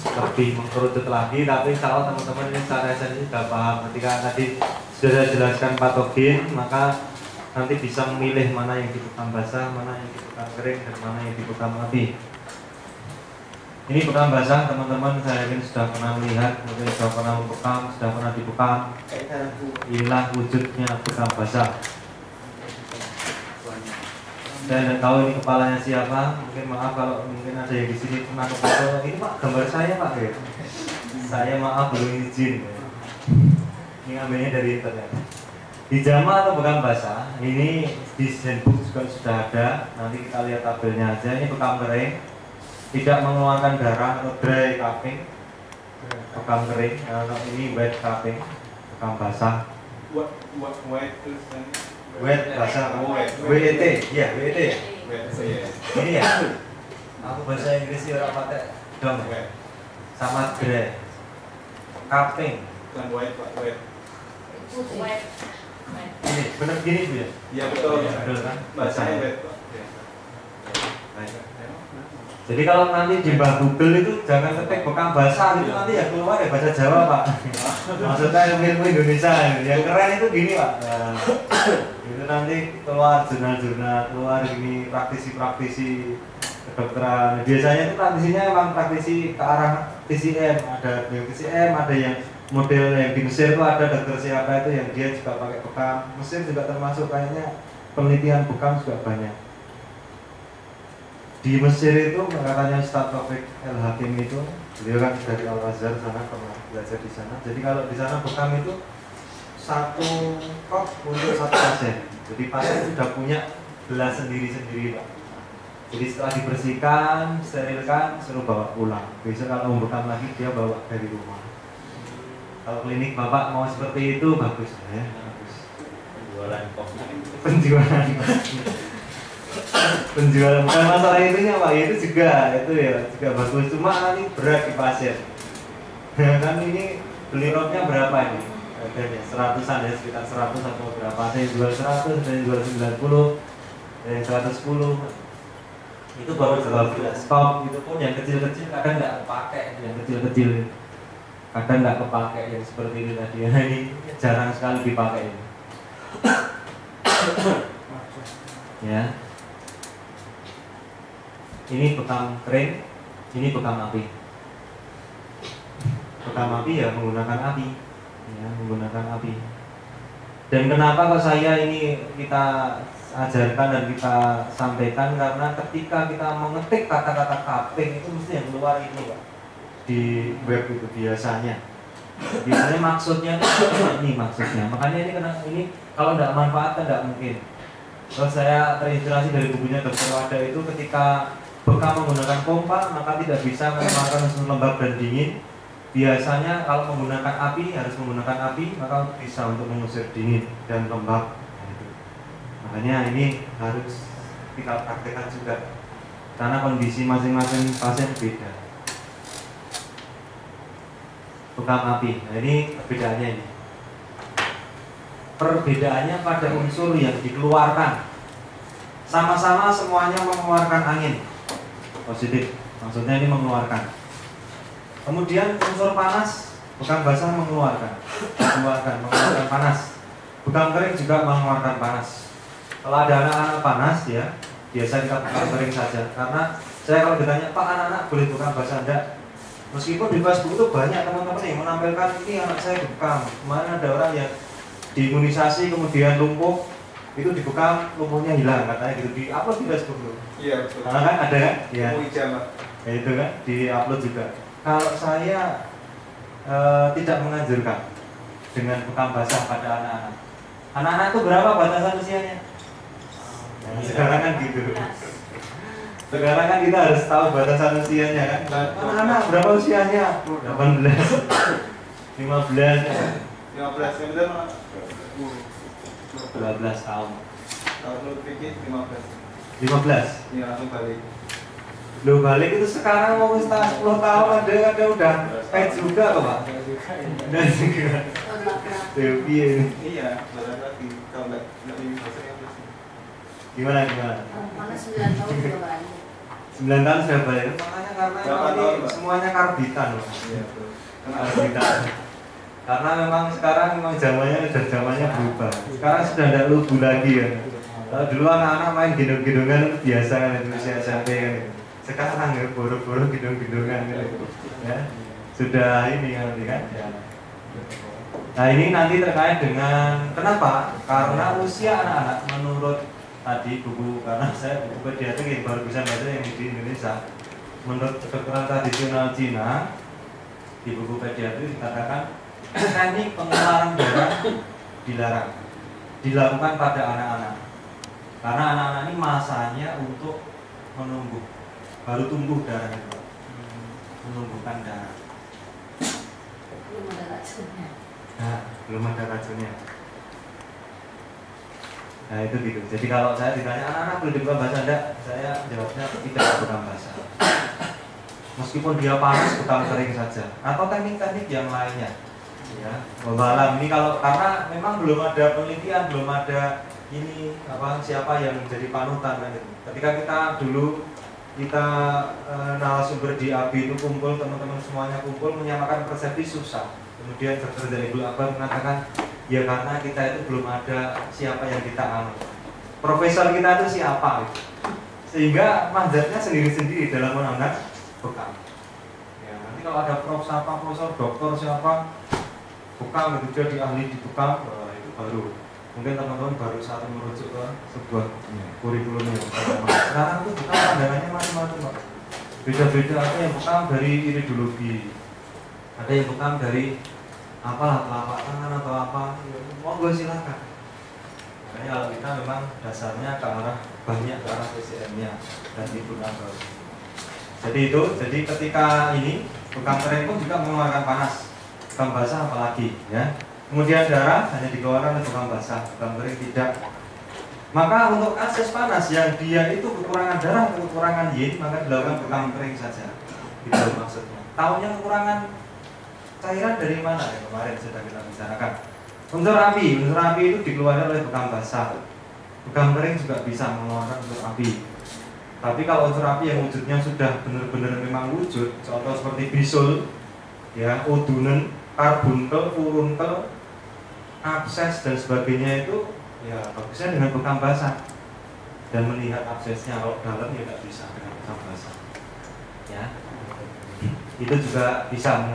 lebih mengkerucut lagi, tapi insya Allah teman-teman ini secara esensi sudah paham. Ketika tadi sudah saya jelaskan patogen, maka nanti bisa memilih mana yang dibekam basah, mana yang dibekam kering, dan mana yang dibekam api. Ini bekam basah, teman-teman saya yakin sudah pernah melihat, mungkin sudah pernah membekam, sudah pernah dibekam. Inilah wujudnya bekam basah. Saya tidak tahu ini kepalanya siapa. Mungkin maaf kalau mungkin ada yang di sini pernah ke foto. Ini Pak, gambar saya Pak ya. Saya maaf belum izin. Ini ambilnya dari internet. Hijama atau bekam basah, ini di handbook juga sudah ada. Nanti kita lihat tabelnya aja. Ini bekam kering, tidak mengeluarkan darah atau dry cupping. Bekam kering. Kalau ini wet cupping, bekam basah. Wet Wet basah, WET, ya WET. Ini ya. Aku bahasa Inggris ya orang pakai dong. Sama dry. Cupping. Bukan wet, Pak, wet. Ini benar gini Bu ya? Iya betul. Betul kan? Bahasanya wet, Pak. Jadi kalau nanti di Google itu jangan ketik bekam basah itu nanti ya keluar ya bahasa Jawa Pak. Maksudnya ilmu Indonesia yang keren itu gini Pak. Nah, itu nanti keluar jurnal-jurnal, keluar gini praktisi-praktisi kedokteran. Biasanya itu praktisinya emang praktisi ke arah TCM, ada yang TCM, ada yang model yang di Mesir itu ada dokter siapa itu yang dia juga pakai bekam. Mesir juga termasuk kayaknya penelitian bekam juga banyak. Di Mesir itu katanya Ustaz Taufik El Hakim itu, beliau kan dari Al Azhar sana, pernah belajar di sana. Jadi kalau di sana bekam itu satu kop untuk satu pasien. Jadi pasien sudah punya gelas sendiri-sendiri Pak. Jadi setelah dibersihkan, sterilkan, suruh bawa pulang. Besok kalau mau bekam lagi dia bawa dari rumah. Kalau klinik Bapak mau seperti itu bagus ya. Bagus. Penjualan bukan masalah itunya Pak, itu juga bagus, cuma nanti berat di pasien. Kan ini beli rotnya berapa ini? Harganya seratusan ya, sekitar 100 atau berapa? Ada yang jual 100, ada yang jual 90, ada yang 110. Itu baru 12 stok, itu pun yang kecil-kecil kadang nggak pakai, yang kecil-kecil kadang nggak kepakai yang seperti ini tadi. Ini jarang sekali dipakai. Ya. Ini bekam kering, ini bekam api. Bekam api ya menggunakan api, ya menggunakan api. Dan kenapa kok saya ini kita ajarkan dan kita sampaikan, karena ketika kita mengetik kata-kata cupping itu mesti yang keluar ini Pak di web itu biasanya maksudnya itu ini maksudnya. Makanya ini kalau tidak manfaat kan tidak mungkin. Terus saya terinspirasi dari bukunya Dr. Wada itu, ketika bekam menggunakan pompa maka tidak bisa mengeluarkan unsur lembab dan dingin. Biasanya kalau menggunakan api harus menggunakan api, maka bisa untuk mengusir dingin dan lembab. Makanya ini harus kita praktekkan juga, karena kondisi masing-masing pasien beda. Bekam api, nah ini perbedaannya ini. Perbedaannya pada unsur yang dikeluarkan. Sama-sama semuanya mengeluarkan angin positif, maksudnya ini mengeluarkan. Kemudian unsur panas, bekam basah mengeluarkan panas. Bekam kering juga mengeluarkan panas. Kalau ada anak-anak panas ya, biasa kita bekam kering saja. Karena saya kalau ditanya, Pak anak-anak boleh bekam basah enggak? Meskipun di Facebook itu banyak teman-teman yang menampilkan ini anak saya bekam. Kemarin ada orang yang diimunisasi kemudian lumpuh, itu dibekam lumpuhnya hilang katanya gitu, di upload di Facebook dulu. Iya betul. Karena kan ada kan? Ya. Ya itu kan di upload juga. Kalau saya tidak menganjurkan dengan bekam basah pada anak-anak. Anak-anak itu berapa batasan usianya? Nah, sekarang kan gitu. Sekarang kan kita harus tahu batasan usianya kan. Anak-anak berapa usianya? 18, 15, 15 yang benar 12 tahun. Kalau menurut Vicky 15. 15? Iya langsung balik. Lo balik itu sekarang mau setengah 10 tahun ada udah pet juga kok Pak. Dan juga. Dewi ini. Iya, balik lagi. Kalau nggak ini bahasanya apa sih? Gimana? Mana 9 tahun juga banyak. 9 tahun sudah bayar. Makanya karena Berapa emang tahun, ini Pak? semuanya karbitan loh. Iya, betul. Karbitan. Karena memang sekarang memang zamannya berubah. Sekarang sudah tidak lugu lagi kan. Kalau dulu anak-anak main gendong-gendongan biasa kan itu usia SMP kan. Sekarang ya boro-boro gendong-gendongan gitu. Ya. Sudah ini kan. Ya. Nah ini nanti terkait dengan kenapa? Karena usia anak-anak menurut tadi buku, karena saya buku pediatri baru bisa baca yang di Indonesia. Menurut kedokteran tradisional Cina di buku pediatri dikatakan teknik pengeluaran darah dilarang dilakukan pada anak-anak karena anak-anak ini masanya untuk menumbuh, baru tumbuh darah itu, menumbuhkan darah. Belum ada racunnya. Nah, belum ada racunnya. Nah itu gitu. Jadi kalau saya ditanya anak-anak boleh dibuka bahasa enggak, saya jawabnya tidak bukan bahasa. Meskipun dia panas bukan kering saja, atau teknik-teknik yang lainnya. Ya, wallahualam ini kalau karena memang belum ada penelitian, belum ada ini apa siapa yang menjadi panutan kan itu. Ketika kita dulu narasumber di ABI itu kumpul, teman-teman semuanya kumpul menyamakan persepsi susah. Kemudian Dr. Zainul Akbar mengatakan ya karena kita itu belum ada siapa yang kita anut. Profesor kita itu siapa gitu. Sehingga mazhabnya sendiri-sendiri dalam menganggap bekam. Ya, nanti kalau ada prof siapa, profesor, doktor siapa bekam itu jadi ahli di bekam, itu baru mungkin teman-teman baru satu merujuk ke sebuah kurikulum yang sama. Sekarang itu bekam pandangannya macam-macam, Pak. Beda-beda. Ada yang bekam dari iridologi, ada yang bekam dari apalah telapak tangan atau apa. Monggo silakan. Makanya kalau kita memang dasarnya ke arah banyak ke arah PCM-nya dan itu baru. Jadi ketika ini bekam kering pun juga mengeluarkan panas. Bekam basah apalagi ya. Kemudian darah hanya dikeluarkan oleh bekam basah, bekam kering tidak. Maka untuk kasus panas yang dia itu kekurangan darah atau kekurangan yin, maka dilakukan bekam kering saja. Itu maksudnya. Tahunya kekurangan cairan dari mana ya kemarin sudah kita bicarakan. Unsur api itu dikeluarkan oleh bekam basah. Bekam kering juga bisa mengeluarkan unsur api. Tapi kalau unsur api yang wujudnya sudah benar-benar memang wujud, contoh seperti bisul, ya, odunen, karbunkel, furunkel, abses dan sebagainya itu ya bagusnya dengan bekam basah dan melihat absesnya. Kalau dalam ya tidak bisa dengan bekam basah ya. Itu juga bisa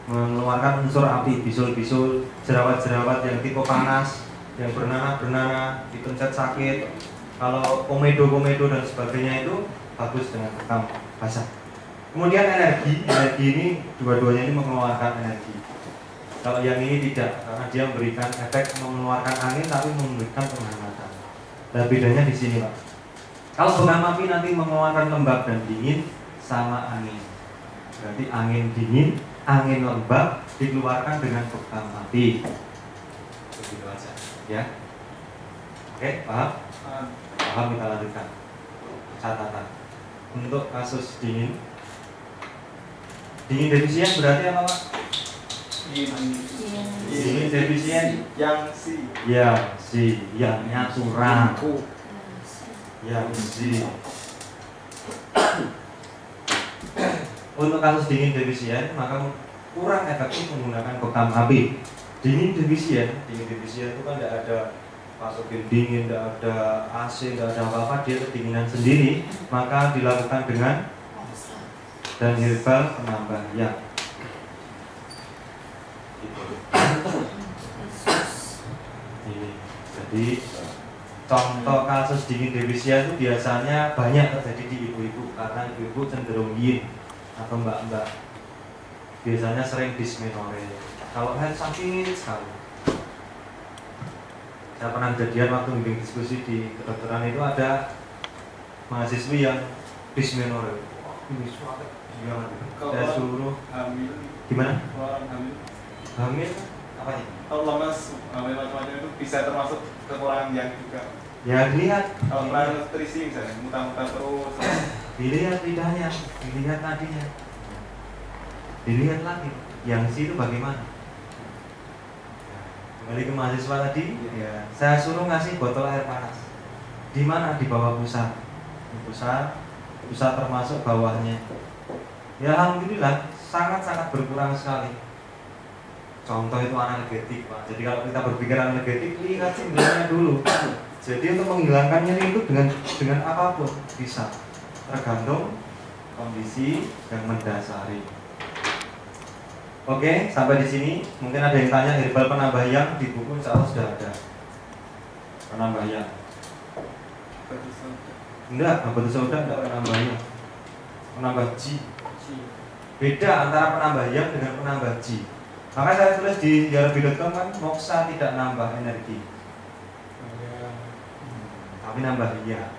mengeluarkan unsur api, bisul-bisul, jerawat-jerawat yang tipe panas, yang bernanah-bernanah, dipencet sakit. Kalau komedo dan sebagainya itu bagus dengan bekam basah. Kemudian energi ini dua-duanya ini mengeluarkan energi. Kalau yang ini tidak, karena dia memberikan efek mengeluarkan angin tapi memberikan penghangatan. Dan bedanya di sini, Pak. Kalau bekam api nanti mengeluarkan lembab dan dingin sama angin. Berarti angin dingin, angin lembab dikeluarkan dengan bekam api. Begitu aja, ya. Oke, paham? Paham, kita lanjutkan. Catatan. Untuk kasus dingin defisien berarti apa, Pak? Dingin defisien yang si yangnya kurang. Yang si. Untuk kasus dingin defisien maka kurang efektif menggunakan bekam api. Dingin defisien itu kan tidak ada pasukin dingin, tidak ada AC, tidak ada apa-apa, dia kedinginan sendiri, maka dilakukan dengan dan herbal penambah yak. Ini. Jadi contoh kasus dingin defisien itu biasanya banyak terjadi di ibu-ibu karena ibu-ibu cenderung yin atau mbak-mbak. Biasanya sering dysmenorrhea. Kalau head sakit sekali. Saya pernah kejadian waktu bimbing diskusi di kedokteran itu ada mahasiswi yang dysmenorrhea. Ini suatu gimana? Saya suruh hamil. Gimana? Orang hamil. Hamil apanya? Kalau lemas, hamil macam-macam itu bisa termasuk kekurangan yang juga. Ya dilihat. Kalau kurang nutrisi misalnya, muntah-muntah terus. Dilihat lidahnya, dilihat nadinya, dilihat lagi. Yang si itu bagaimana? Kembali ke mahasiswa tadi, ya, saya suruh ngasih botol air panas. Di mana? Di bawah pusar. Pusar bisa termasuk bawahnya. Ya alhamdulillah sangat-sangat berkurang sekali. Contoh itu analgetik, Pak. Jadi kalau kita berpikir analgetik, lihat simbolnya dulu. Jadi untuk menghilangkan nyeri itu dengan apapun bisa, tergantung kondisi yang mendasari. Oke, sampai di sini. Mungkin ada yang tanya herbal penambah yang di buku insya Allah sudah ada. Penambah yang. Enggak, batu soda enggak penambah yang. Penambah ji. Beda antara penambah yang dengan penambah ji. Maka saya tulis di yarbi.com kan moksa tidak nambah energi, tapi nambah ya.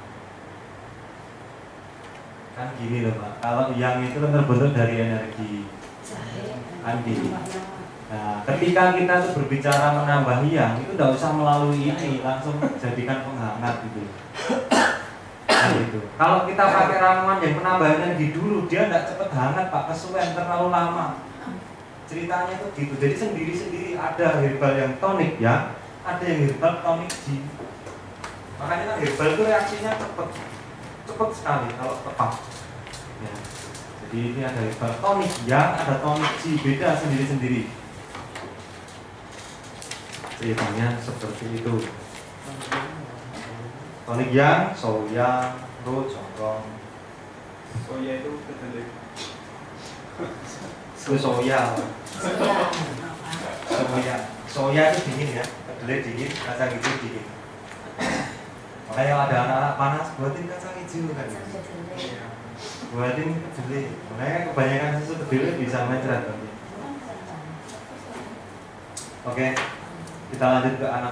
Kan gini loh Pak, kalau yang itu kan terbentuk dari energi. Kan gini. Nah, ketika kita tuh berbicara menambah yang itu tidak usah melalui ini, langsung jadikan penghangat gitu. Nah, gitu. Kalau kita pakai ramuan yang penambah energi dulu, dia tidak cepat hangat Pak, kesuwen terlalu lama. Ceritanya tuh gitu. Jadi sendiri-sendiri ada herbal yang tonik ya, ada yang herbal tonik ji. Makanya kan herbal itu reaksinya cepat sekali kalau tepat. Ya. Jadi ini ada herbal tonik yang, ada tonik ji, beda sendiri-sendiri. Ceritanya seperti itu. Tonik yang, soya, jongkong. Soya itu kedelai. Soya. Soya itu dingin ya, kedelai dingin, kacang hijau dingin. Makanya kalau ada anak-anak panas, buatin kacang hijau kan. Buatin kedelai. Makanya kebanyakan susu kedelai bisa mencret. Oke, kita lanjut ke anak.